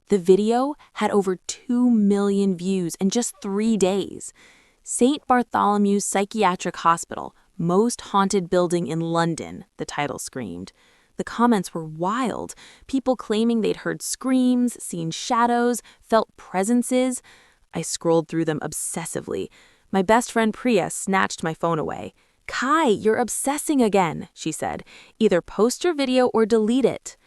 The video had over 2 million views in just 3 days. St. Bartholomew's Psychiatric Hospital, most haunted building in London, the title screamed. The comments were wild, people claiming they'd heard screams, seen shadows, felt presences. I scrolled through them obsessively. My best friend Priya snatched my phone away. "Kai, you're obsessing again," she said. "Either post your video or delete it."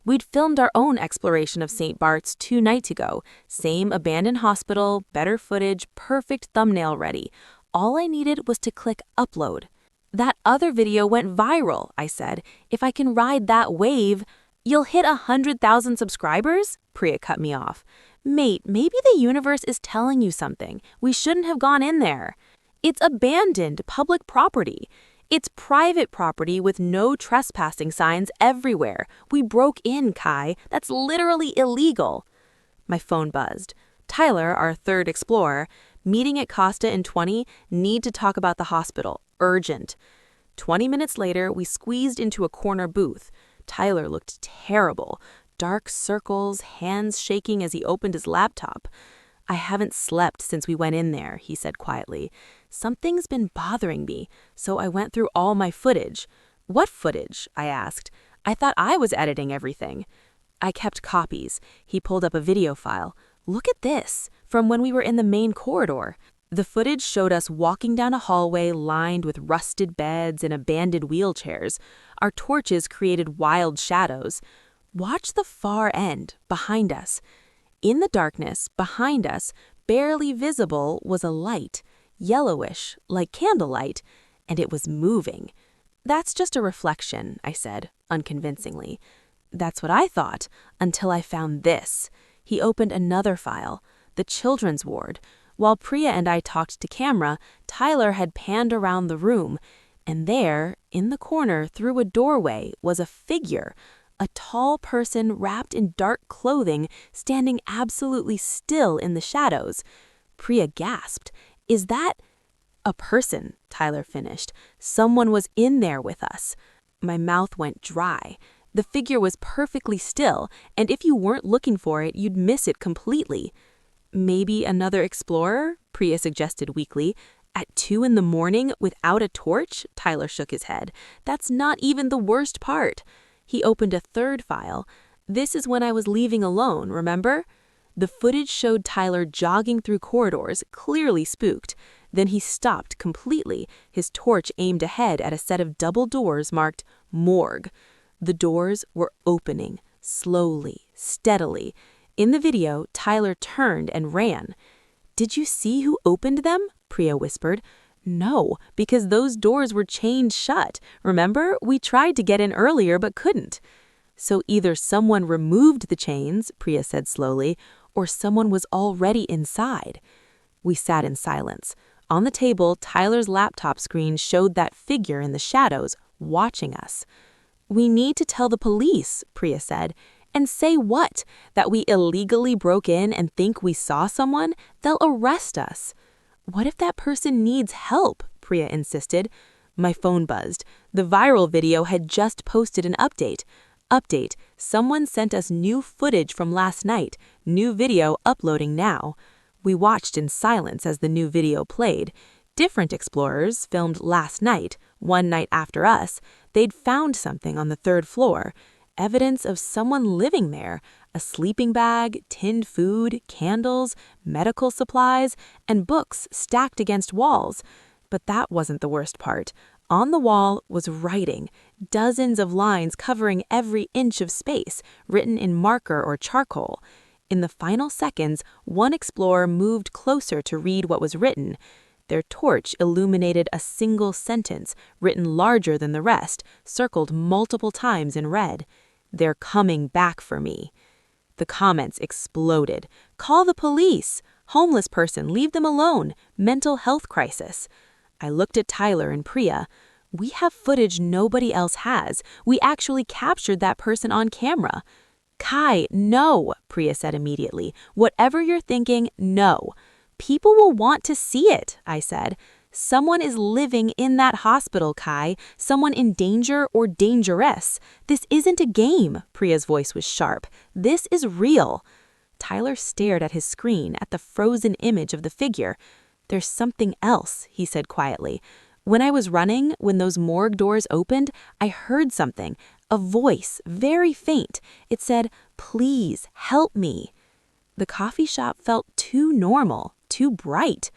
We'd filmed our own exploration of St. Bart's 2 nights ago. Same abandoned hospital, better footage, perfect thumbnail ready. All I needed was to click upload. "That other video went viral," I said. "If I can ride that wave—" "You'll hit 100,000 subscribers?" Priya cut me off. "Mate, maybe the universe is telling you something. We shouldn't have gone in there. It's abandoned public property. It's private property with no trespassing signs everywhere. We broke in, Kai. That's literally illegal." My phone buzzed. "Tyler, our third explorer, meeting at Costa in 20, need to talk about the hospital. Urgent." 20 minutes later, we squeezed into a corner booth. Tyler looked terrible. Dark circles, hands shaking as he opened his laptop. "I haven't slept since we went in there," he said quietly. "Something's been bothering me, so I went through all my footage." "What footage?" I asked. "I thought I was editing everything." "I kept copies." He pulled up a video file. "Look at this, from when we were in the main corridor." The footage showed us walking down a hallway lined with rusted beds and abandoned wheelchairs. Our torches created wild shadows. "Watch the far end, behind us." In the darkness, behind us, barely visible, was a light, yellowish, like candlelight, and it was moving. "That's just a reflection," I said, unconvincingly. "That's what I thought, until I found this." He opened another file, the children's ward. While Priya and I talked to camera, Tyler had panned around the room, and there, in the corner through a doorway, was a figure, a tall person wrapped in dark clothing, standing absolutely still in the shadows. Priya gasped. "Is that—" "A person," Tyler finished. "Someone was in there with us." My mouth went dry. The figure was perfectly still, and if you weren't looking for it, you'd miss it completely. "Maybe another explorer?" Priya suggested weakly. "At 2 in the morning without a torch?" Tyler shook his head. "That's not even the worst part." He opened a third file. "This is when I was leaving alone, remember?" The footage showed Tyler jogging through corridors, clearly spooked. Then he stopped completely, his torch aimed ahead at a set of double doors marked Morgue. The doors were opening, slowly, steadily. In the video, Tyler turned and ran. "Did you see who opened them?" Priya whispered. "No, because those doors were chained shut. Remember? We tried to get in earlier but couldn't." "So either someone removed the chains," Priya said slowly, "or someone was already inside." We sat in silence. On the table, Tyler's laptop screen showed that figure in the shadows, watching us. "We need to tell the police," Priya said. "And say what? That we illegally broke in and think we saw someone? They'll arrest us." "What if that person needs help?" Priya insisted. My phone buzzed. The viral video had just posted an update. Update, someone sent us new footage from last night. New video uploading now. We watched in silence as the new video played. Different explorers filmed last night, 1 night after us. They'd found something on the 3rd floor. Evidence of someone living there. A sleeping bag, tinned food, candles, medical supplies, and books stacked against walls. But that wasn't the worst part. On the wall was writing, dozens of lines covering every inch of space, written in marker or charcoal. In the final seconds, one explorer moved closer to read what was written. Their torch illuminated a single sentence, written larger than the rest, circled multiple times in red. "They're coming back for me." The comments exploded. "Call the police! Homeless person, leave them alone! Mental health crisis." I looked at Tyler and Priya. "We have footage nobody else has. We actually captured that person on camera." "Kai, no," Priya said immediately. "Whatever you're thinking, no." "People will want to see it," I said. "Someone is living in that hospital, Kai. Someone in danger or dangerous. This isn't a game." Priya's voice was sharp. "This is real." Tyler stared at his screen, at the frozen image of the figure. "There's something else," he said quietly. "When I was running, when those morgue doors opened, I heard something, a voice, very faint. It said, 'Please, help me.'" The coffee shop felt too normal, too bright.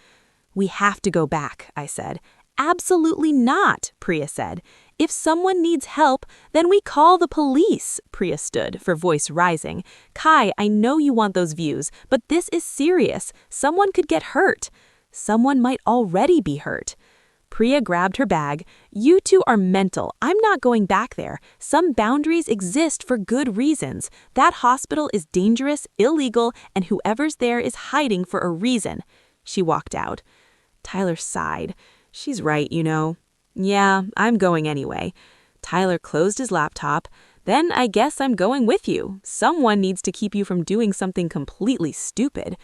"We have to go back," I said. "Absolutely not," Priya said. "If someone needs help, then we call the police," Priya stood, her voice rising. "Kai, I know you want those views, but this is serious. Someone could get hurt. Someone might already be hurt." Priya grabbed her bag. "You two are mental. I'm not going back there. Some boundaries exist for good reasons. That hospital is dangerous, illegal, and whoever's there is hiding for a reason." She walked out. Tyler sighed. "She's right, you know." "Yeah, I'm going anyway." Tyler closed his laptop. "Then I guess I'm going with you. Someone needs to keep you from doing something completely stupid."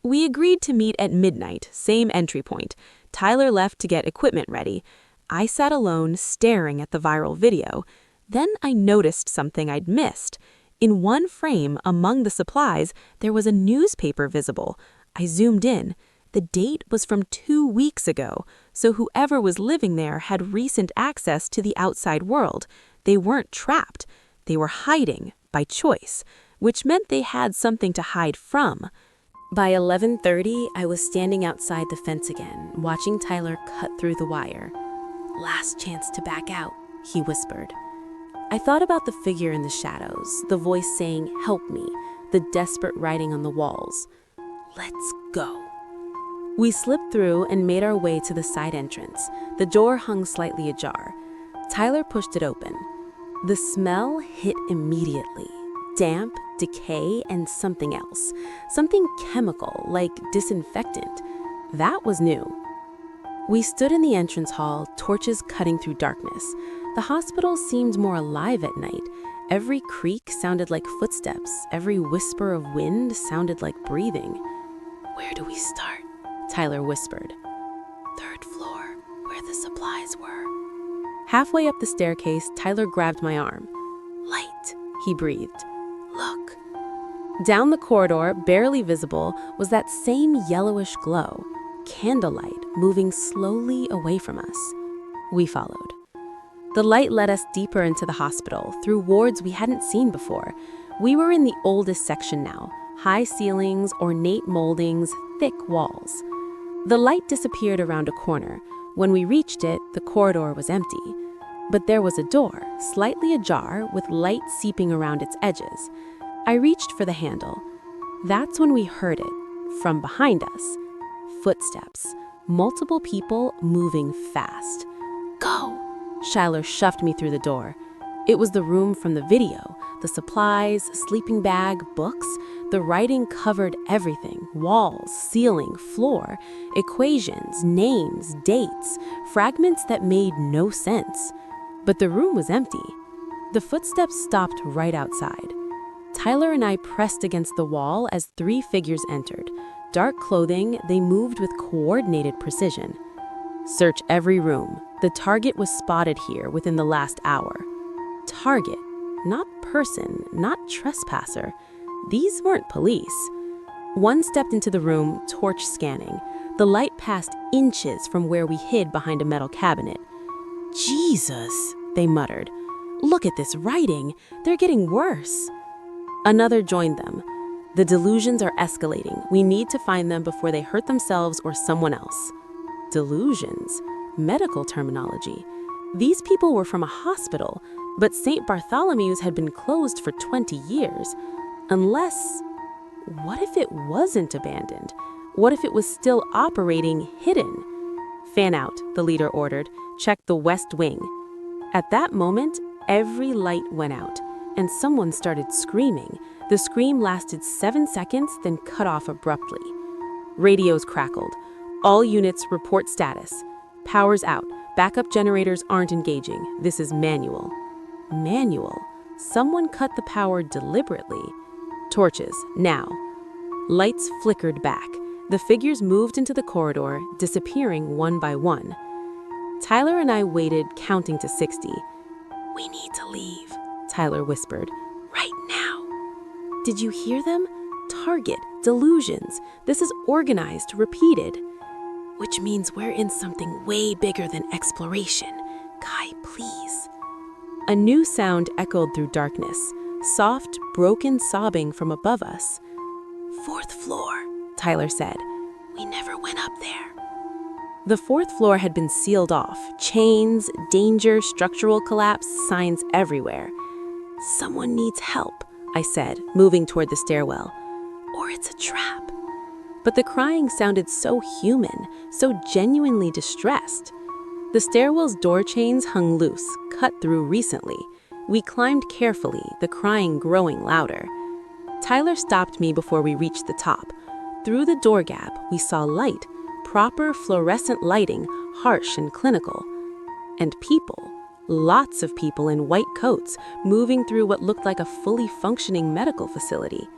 We agreed to meet at midnight, same entry point. Tyler left to get equipment ready. I sat alone, staring at the viral video. Then I noticed something I'd missed. In one frame, among the supplies, there was a newspaper visible. I zoomed in. The date was from 2 weeks ago, so whoever was living there had recent access to the outside world. They weren't trapped. They were hiding, by choice, which meant they had something to hide from. By 11:30, I was standing outside the fence again, watching Tyler cut through the wire. "Last chance to back out," he whispered. I thought about the figure in the shadows, the voice saying, "Help me," the desperate writing on the walls. "Let's go." We slipped through and made our way to the side entrance. The door hung slightly ajar. Tyler pushed it open. The smell hit immediately. Damp, decay, and something else. Something chemical, like disinfectant. That was new. We stood in the entrance hall, torches cutting through darkness. The hospital seemed more alive at night. Every creak sounded like footsteps. Every whisper of wind sounded like breathing. "Where do we start?" Tyler whispered. "Third floor, where the supplies were." Halfway up the staircase, Tyler grabbed my arm. "Light," he breathed. "Look." Down the corridor, barely visible, was that same yellowish glow. Candlelight moving slowly away from us. We followed. The light led us deeper into the hospital, through wards we hadn't seen before. We were in the oldest section now. High ceilings, ornate moldings, thick walls. The light disappeared around a corner. When we reached it, the corridor was empty. But there was a door, slightly ajar, with light seeping around its edges. I reached for the handle. That's when we heard it, from behind us. Footsteps, multiple people moving fast. "Go!" Shiler shoved me through the door. It was the room from the video. The supplies, sleeping bag, books. The writing covered everything. Walls, ceiling, floor. Equations, names, dates. Fragments that made no sense. But the room was empty. The footsteps stopped right outside. Tyler and I pressed against the wall as 3 figures entered. Dark clothing, they moved with coordinated precision. "Search every room. The target was spotted here within the last hour." Target, not person, not trespasser. These weren't police. One stepped into the room, torch scanning. The light passed inches from where we hid behind a metal cabinet. "Jesus," they muttered. "Look at this writing. They're getting worse." Another joined them. "The delusions are escalating. We need to find them before they hurt themselves or someone else." Delusions? Medical terminology. These people were from a hospital, but St. Bartholomew's had been closed for 20 years. Unless, what if it wasn't abandoned? What if it was still operating hidden? "Fan out," the leader ordered. "Check the west wing." At that moment, every light went out, and someone started screaming. The scream lasted 7 seconds, then cut off abruptly. Radios crackled. "All units report status. Power's out. Backup generators aren't engaging. This is manual." Manual? Someone cut the power deliberately. "Torches, now." Lights flickered back. The figures moved into the corridor, disappearing one by one. Tyler and I waited, counting to 60. "We need to leave," Tyler whispered. "Right now." Did you hear them? target, delusions. This is organized, repeated. Which means we're in something way bigger than exploration. Kai, please. A new sound echoed through darkness, soft, broken sobbing from above us. 4th floor, Tyler said. We never went up there. The 4th floor had been sealed off. Chains, danger, structural collapse, signs everywhere. Someone needs help, I said, moving toward the stairwell. Or it's a trap. But the crying sounded so human, so genuinely distressed. The stairwell's door chains hung loose, cut through recently. We climbed carefully, the crying growing louder. Tyler stopped me before we reached the top. Through the door gap, we saw light, proper fluorescent lighting, harsh and clinical. And people, lots of people in white coats, moving through what looked like a fully functioning medical facility.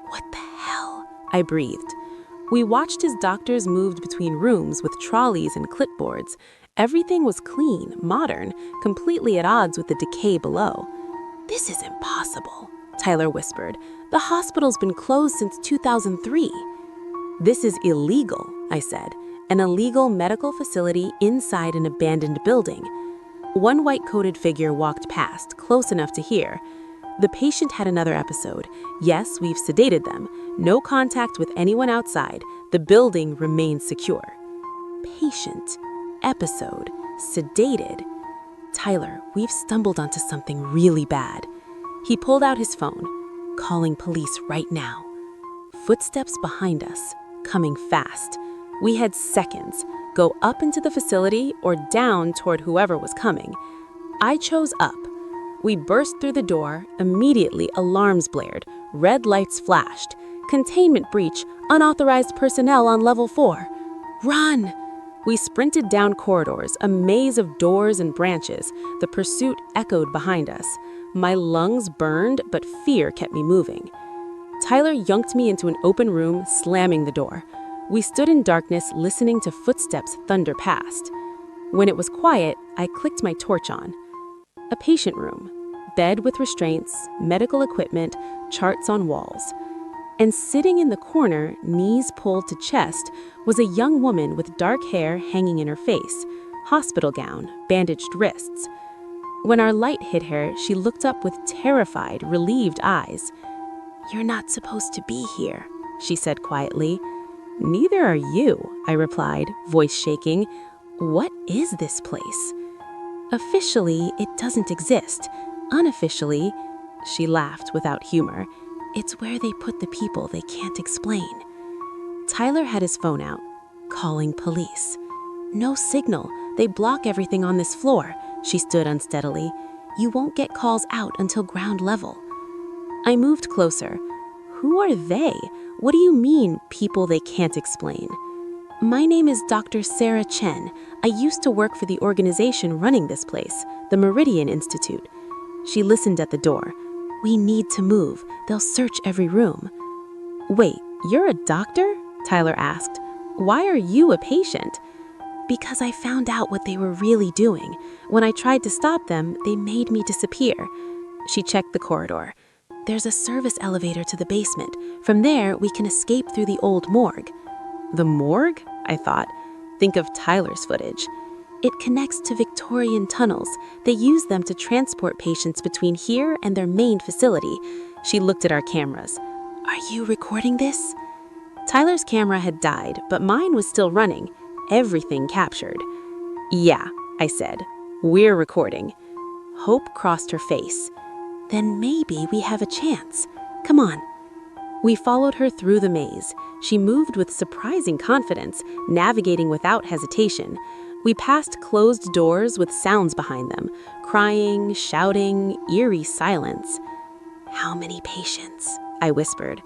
What the hell? I breathed. We watched as doctors moved between rooms with trolleys and clipboards. Everything was clean, modern, completely at odds with the decay below. This is impossible, Tyler whispered. The hospital's been closed since 2003. This is illegal, I said. An illegal medical facility inside an abandoned building. One white-coated figure walked past, close enough to hear. The patient had another episode. Yes, we've sedated them. No contact with anyone outside. The building remains secure. Patient. Episode. Sedated. Tyler, we've stumbled onto something really bad. He pulled out his phone. Calling police right now. Footsteps behind us, coming fast. We had seconds. Go up into the facility or down toward whoever was coming. I chose up. We burst through the door. Immediately, alarms blared. Red lights flashed. Containment breach. Unauthorized personnel on level 4. Run! We sprinted down corridors, a maze of doors and branches. The pursuit echoed behind us. My lungs burned, but fear kept me moving. Tyler yanked me into an open room, slamming the door. We stood in darkness, listening to footsteps thunder past. When it was quiet, I clicked my torch on. A patient room. Bed with restraints, medical equipment, charts on walls. And sitting in the corner, knees pulled to chest, was a young woman with dark hair hanging in her face, hospital gown, bandaged wrists. When our light hit her, she looked up with terrified, relieved eyes. "You're not supposed to be here," she said quietly. "Neither are you," I replied, voice shaking. "What is this place?" "Officially, it doesn't exist. Unofficially," she laughed without humor, "it's where they put the people they can't explain." Tyler had his phone out, calling police. "No signal. They block everything on this floor." She stood unsteadily. "You won't get calls out until ground level." I moved closer. "Who are they? What do you mean, people they can't explain?" "My name is Dr. Sarah Chen. I used to work for the organization running this place, the Meridian Institute." She listened at the door. "We need to move. They'll search every room." "Wait, you're a doctor?" Tyler asked. "Why are you a patient?" "Because I found out what they were really doing. When I tried to stop them, they made me disappear." She checked the corridor. "There's a service elevator to the basement. From there, we can escape through the old morgue." "The morgue?" I thought. Think of Tyler's footage. "It connects to Victorian tunnels. They use them to transport patients between here and their main facility." She looked at our cameras. "Are you recording this?" Tyler's camera had died, but mine was still running. Everything captured. "Yeah," I said. "We're recording." Hope crossed her face. "Then maybe we have a chance. Come on." We followed her through the maze. She moved with surprising confidence, navigating without hesitation. We passed closed doors with sounds behind them, crying, shouting, eerie silence. "How many patients?" I whispered.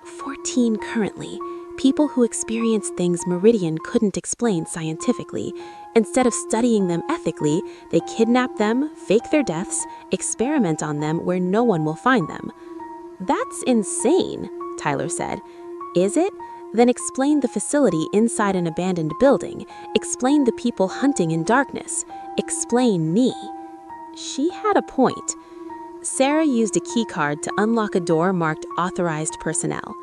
14 currently. People who experience things Meridian couldn't explain scientifically. Instead of studying them ethically, they kidnap them, fake their deaths, experiment on them where no one will find them. "That's insane," Tyler said. "Is it? Then explain the facility inside an abandoned building. Explain the people hunting in darkness. Explain me." She had a point. Sarah used a key card to unlock a door marked authorized personnel.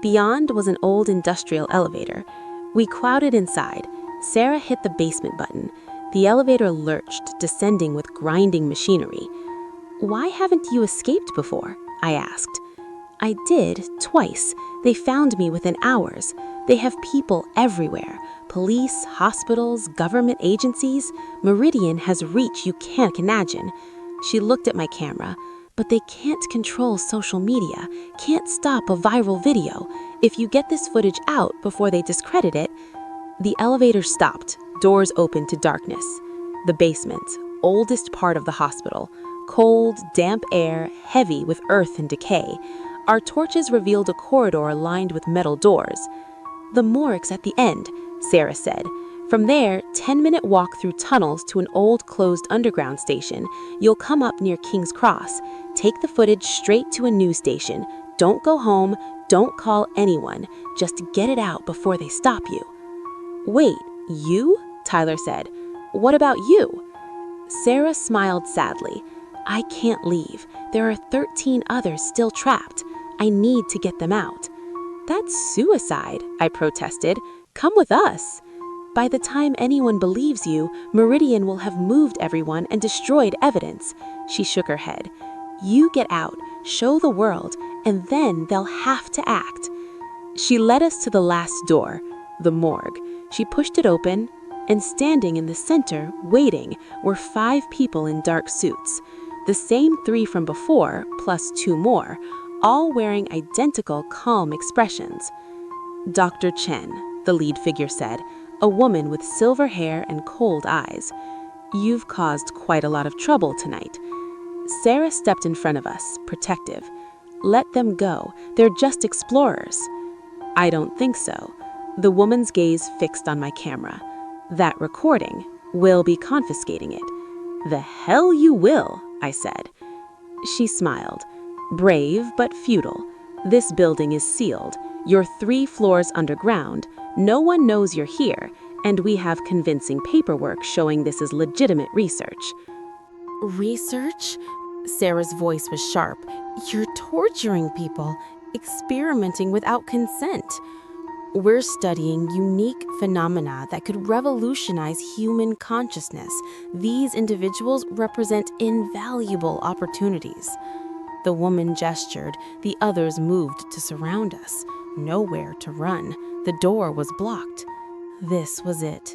Beyond was an old industrial elevator. We crowded inside. Sarah hit the basement button. The elevator lurched, descending with grinding machinery. "Why haven't you escaped before?" I asked. "I did, twice. They found me within hours. They have people everywhere. Police, hospitals, government agencies. Meridian has reach you can't imagine." She looked at my camera. "But they can't control social media, can't stop a viral video. If you get this footage out before they discredit it..." The elevator stopped, doors opened to darkness. The basement, oldest part of the hospital. Cold, damp air, heavy with earth and decay. Our torches revealed a corridor lined with metal doors. "The morgue's at the end," Sarah said. "From there, 10-minute walk through tunnels to an old closed underground station. You'll come up near King's Cross. Take the footage straight to a news station. Don't go home, don't call anyone. Just get it out before they stop you." "Wait, you?" Tyler said. "What about you?" Sarah smiled sadly. "I can't leave. There are 13 others still trapped. I need to get them out." "That's suicide," I protested. "Come with us." "By the time anyone believes you, Meridian will have moved everyone and destroyed evidence." She shook her head. "You get out, show the world, and then they'll have to act." She led us to the last door, the morgue. She pushed it open, and standing in the center, waiting, were 5 people in dark suits. The same 3 from before, plus 2 more, all wearing identical calm expressions. "Dr. Chen," the lead figure said, a woman with silver hair and cold eyes. "You've caused quite a lot of trouble tonight." Sarah stepped in front of us, protective. "Let them go. They're just explorers." "I don't think so." The woman's gaze fixed on my camera. "That recording, we'll be confiscating it." "The hell you will," I said. She smiled. "Brave but futile. This building is sealed. You're 3 floors underground. No one knows you're here, and we have convincing paperwork showing this is legitimate research." "Research?" Sarah's voice was sharp. "You're torturing people, experimenting without consent." "We're studying unique phenomena that could revolutionize human consciousness. These individuals represent invaluable opportunities." The woman gestured. The others moved to surround us. Nowhere to run. The door was blocked. This was it.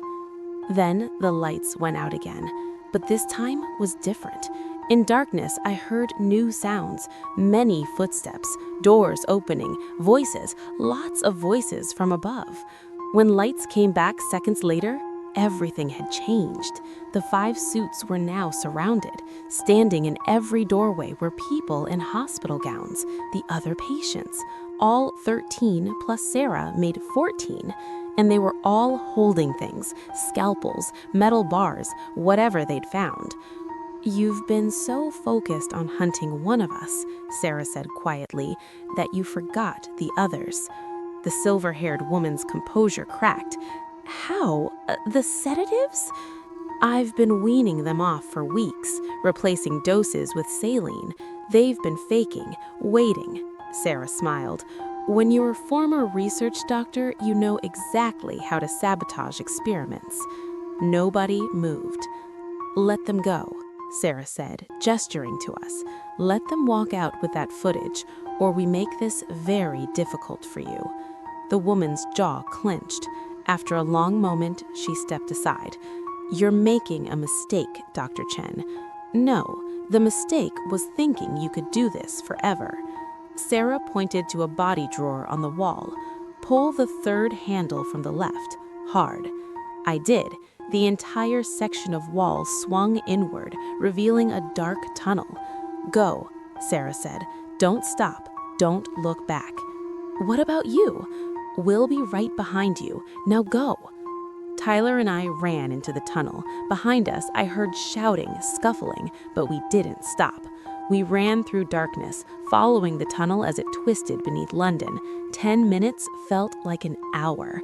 Then the lights went out again. But this time was different. In darkness, I heard new sounds, many footsteps, doors opening, voices, lots of voices from above. When lights came back seconds later, everything had changed. The 5 suits were now surrounded. Standing in every doorway were people in hospital gowns, the other patients. All 13 plus Sarah made 14. And they were all holding things, scalpels, metal bars, whatever they'd found. "You've been so focused on hunting one of us," Sarah said quietly, "that you forgot the others." The silver-haired woman's composure cracked. "How? The sedatives?" "I've been weaning them off for weeks, replacing doses with saline. They've been faking, waiting." Sarah smiled. "When you're a former research doctor, you know exactly how to sabotage experiments." Nobody moved. "Let them go," Sarah said, gesturing to us. "Let them walk out with that footage, or we make this very difficult for you." The woman's jaw clenched. After a long moment, she stepped aside. "You're making a mistake, Dr. Chen." "No, the mistake was thinking you could do this forever." Sarah pointed to a body drawer on the wall. "Pull the 3rd handle from the left, hard." I did. The entire section of wall swung inward, revealing a dark tunnel. "Go," Sarah said. "Don't stop. Don't look back." "What about you?" "We'll be right behind you. Now go." Tyler and I ran into the tunnel. Behind us, I heard shouting, scuffling, but we didn't stop. We ran through darkness, following the tunnel as it twisted beneath London. 10 minutes felt like an hour.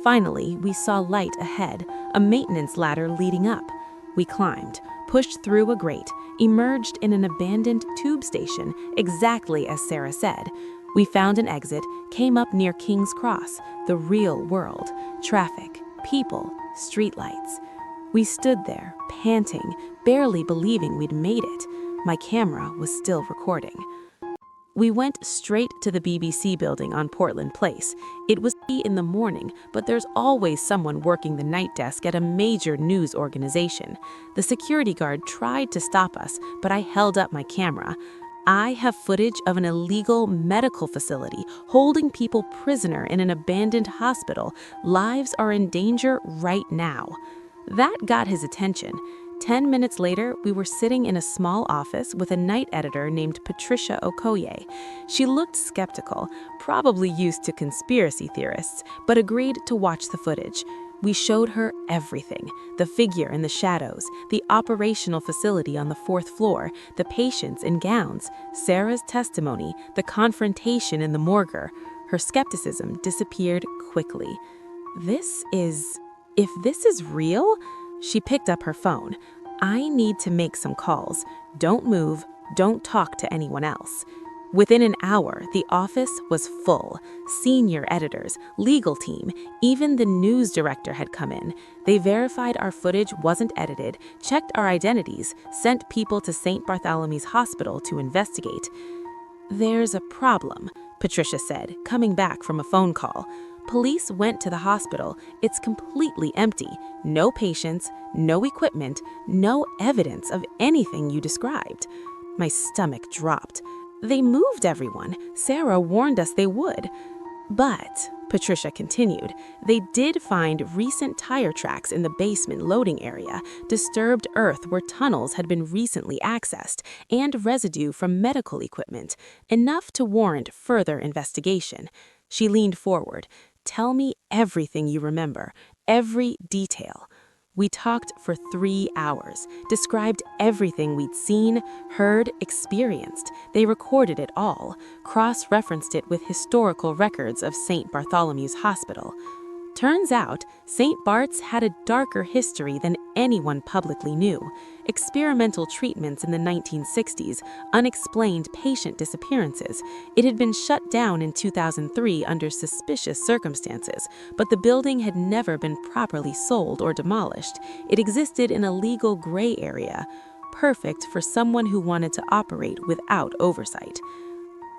Finally, we saw light ahead, a maintenance ladder leading up. We climbed, pushed through a grate, emerged in an abandoned tube station, exactly as Sarah said. We found an exit, came up near King's Cross, the real world, traffic, people, streetlights. We stood there, panting, barely believing we'd made it. My camera was still recording. We went straight to the BBC building on Portland Place. It was 3 in the morning, but there's always someone working the night desk at a major news organization. The security guard tried to stop us, but I held up my camera. I have footage of an illegal medical facility holding people prisoner in an abandoned hospital. Lives are in danger right now. That got his attention. 10 minutes later, we were sitting in a small office with a night editor named Patricia Okoye. She looked skeptical, probably used to conspiracy theorists, but agreed to watch the footage. We showed her everything: the figure in the shadows, the operational facility on the 4th floor, the patients in gowns, Sarah's testimony, the confrontation in the morgue. Her skepticism disappeared quickly. If this is real? She picked up her phone. I need to make some calls. Don't move. Don't talk to anyone else. Within an hour, the office was full. Senior editors, legal team, even the news director had come in. They verified our footage wasn't edited, checked our identities, sent people to St. Bartholomew's Hospital to investigate. There's a problem, Patricia said, coming back from a phone call. Police went to the hospital. It's completely empty. No patients, no equipment, no evidence of anything you described. My stomach dropped. They moved everyone. Sarah warned us they would. But, Patricia continued, they did find recent tire tracks in the basement loading area, disturbed earth where tunnels had been recently accessed, and residue from medical equipment, enough to warrant further investigation. She leaned forward. Tell me everything you remember, every detail. We talked for 3 hours, described everything we'd seen, heard, experienced. They recorded it all, cross-referenced it with historical records of St. Bartholomew's Hospital. Turns out, St. Bart's had a darker history than anyone publicly knew. Experimental treatments in the 1960s, unexplained patient disappearances. It had been shut down in 2003 under suspicious circumstances, but the building had never been properly sold or demolished. It existed in a legal gray area, perfect for someone who wanted to operate without oversight.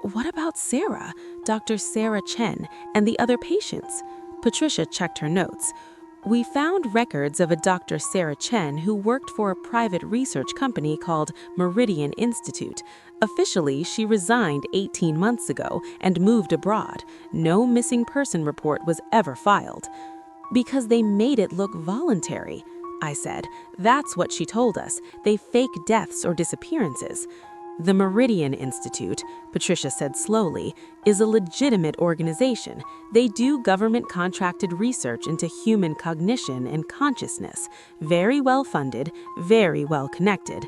What about Sarah, Dr. Sarah Chen, and the other patients? Patricia checked her notes. We found records of a Dr. Sarah Chen who worked for a private research company called Meridian Institute. Officially, she resigned 18 months ago and moved abroad. No missing person report was ever filed. Because they made it look voluntary, I said. That's what she told us. They fake deaths or disappearances. The Meridian Institute, Patricia said slowly, is a legitimate organization. They do government-contracted research into human cognition and consciousness. Very well funded, very well connected.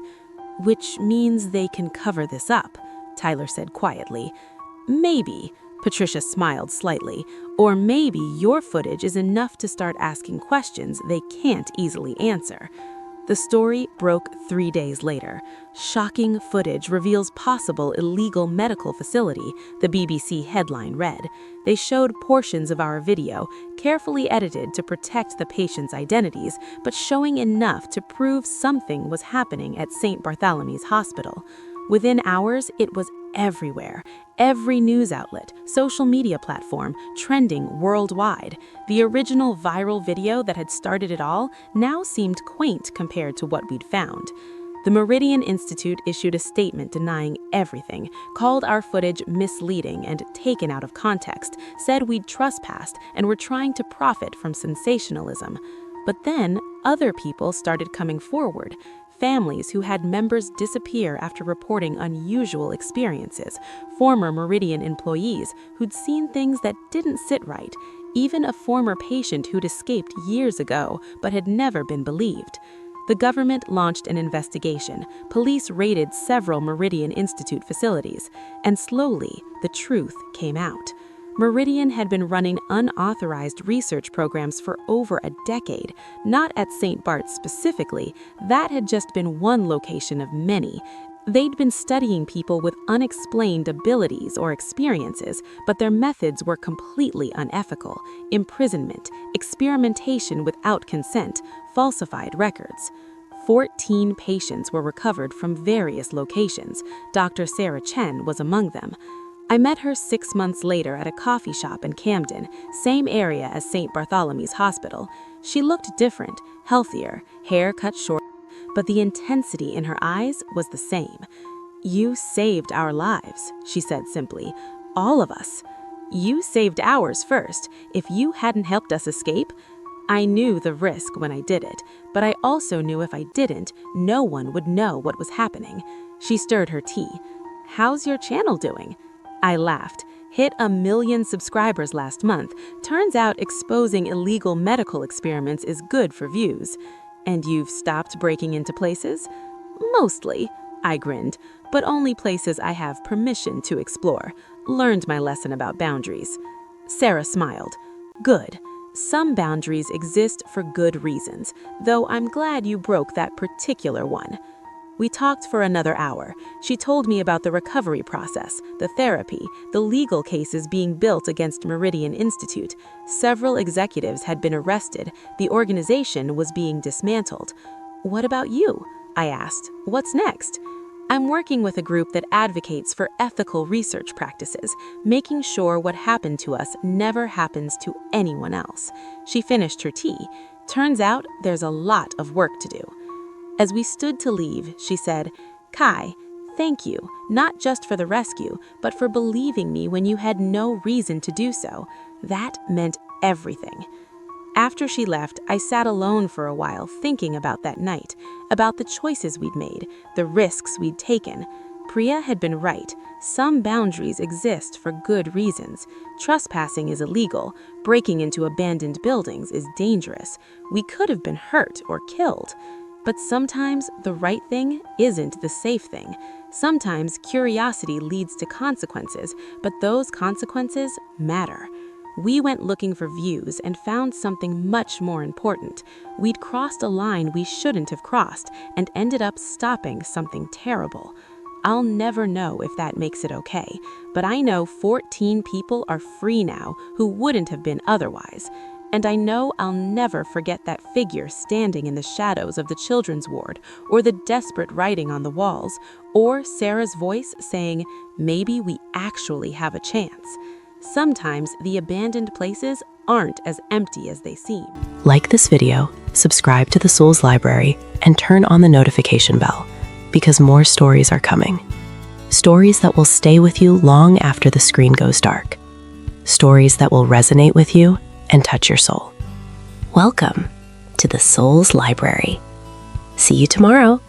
Which means they can cover this up, Tyler said quietly. Maybe, Patricia smiled slightly, or maybe your footage is enough to start asking questions they can't easily answer. The story broke 3 days later. Shocking footage reveals possible illegal medical facility, the BBC headline read. They showed portions of our video, carefully edited to protect the patients' identities, but showing enough to prove something was happening at St. Bartholomew's Hospital. Within hours, it was everywhere. Every news outlet, social media platform, trending worldwide. The original viral video that had started it all now seemed quaint compared to what we'd found. The Meridian Institute issued a statement denying everything, called our footage misleading and taken out of context, said we'd trespassed and were trying to profit from sensationalism. But then, other people started coming forward. Families who had members disappear after reporting unusual experiences, former Meridian employees who'd seen things that didn't sit right, even a former patient who'd escaped years ago but had never been believed. The government launched an investigation. Police raided several Meridian Institute facilities, and slowly the truth came out. Meridian had been running unauthorized research programs for over a decade, not at St. Bart's specifically. That had just been one location of many. They'd been studying people with unexplained abilities or experiences, but their methods were completely unethical: imprisonment, experimentation without consent, falsified records. 14 patients were recovered from various locations. Dr. Sarah Chen was among them. I met her 6 months later at a coffee shop in Camden, same area as St. Bartholomew's Hospital. She looked different, healthier, hair cut short, but the intensity in her eyes was the same. "You saved our lives," she said simply. "All of us. You saved ours first. If you hadn't helped us escape..." I knew the risk when I did it, but I also knew if I didn't, no one would know what was happening. She stirred her tea. "How's your channel doing?" I laughed. "Hit 1 million subscribers last month. Turns out exposing illegal medical experiments is good for views." "And you've stopped breaking into places?" "Mostly," I grinned, "but only places I have permission to explore. Learned my lesson about boundaries." Sarah smiled. "Good. Some boundaries exist for good reasons, though I'm glad you broke that particular one." We talked for another hour. She told me about the recovery process, the therapy, the legal cases being built against Meridian Institute. Several executives had been arrested. The organization was being dismantled. "What about you?" I asked. "What's next?" "I'm working with a group that advocates for ethical research practices, making sure what happened to us never happens to anyone else." She finished her tea. "Turns out there's a lot of work to do." As we stood to leave, she said, "Kai, thank you, not just for the rescue, but for believing me when you had no reason to do so. That meant everything." After she left, I sat alone for a while thinking about that night, about the choices we'd made, the risks we'd taken. Priya had been right. Some boundaries exist for good reasons. Trespassing is illegal. Breaking into abandoned buildings is dangerous. We could have been hurt or killed. But sometimes the right thing isn't the safe thing. Sometimes curiosity leads to consequences, but those consequences matter. We went looking for views and found something much more important. We'd crossed a line we shouldn't have crossed and ended up stopping something terrible. I'll never know if that makes it okay, but I know 14 people are free now who wouldn't have been otherwise. And I know I'll never forget that figure standing in the shadows of the children's ward, or the desperate writing on the walls, or Sarah's voice saying, "Maybe we actually have a chance." Sometimes the abandoned places aren't as empty as they seem. Like this video, subscribe to the Soul's Library, and turn on the notification bell, because more stories are coming. Stories that will stay with you long after the screen goes dark. Stories that will resonate with you and touch your soul. Welcome to the Soul's Library. See you tomorrow.